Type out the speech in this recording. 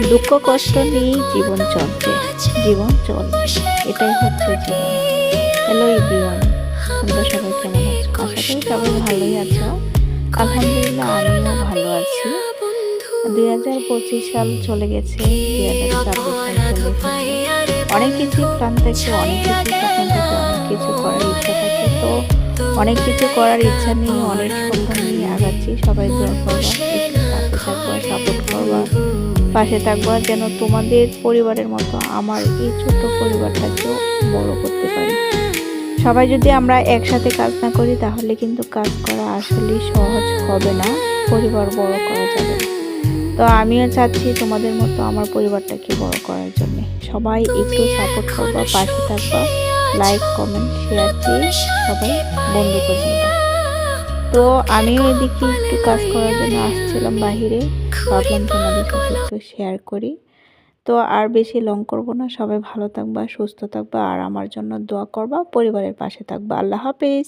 দুঃখ কষ্ট নিয়েই জীবন চলছে, জীবন চলবে, এটাই হচ্ছে জীবন। হ্যালো এভরিওয়ান, তোমরা সবাই কেমন আছো? আশা করি সবাই ভালোই আছো। আলহামদুলিল্লাহ আমিও ভালো আছি। 2025 সাল চলে গেছে, 2026 সাল চলে এসেছে। অনেক কিছু প্ল্যান থাকে, অনেক কিছু স্বপ্ন থাকে, অনেক কিছু করার ইচ্ছা থাকে। তো অনেক কিছু করার ইচ্ছা নিয়ে, অনেক স্বপ্ন নিয়ে আগাচ্ছি। সবাই দোয়া করবা, একটু সাথে থাকবা, সাপোর্ট করবা, পাশে থাকবা, যেন তোমাদের পরিবারের মতো আমার এই ছোট্ট পরিবারটাকেও বড় করতে পারি। সবাই যদি আমরা একসাথে কাজ না করি তাহলে কিন্তু কাজ করা আসলে সহজ হবে না, পরিবার বড় করা যাবে না। তো আমিও চাচ্ছি তোমাদের মতো আমার পরিবারটাকে বড় করার জন্য। সবাই একটু সাপোর্ট করবা, পাশে থাকবা, লাইক কমেন্ট শেয়ার দিয়ে সবাই বন্ধু করে নেবা। তো আমিও এদিকে একটু কাজ করার জন্য আসছিলাম বাহিরে, ভাবলাম তোমাদের সাথে একটু শেয়ার করি। তো আর বেশি লং করব না, সবাই ভালো থাকবা, সুস্থ থাকবা, আর আমার জন্য দোয়া করবা, পরিবারের পাশে থাকবা। আল্লাহ হাফেজ।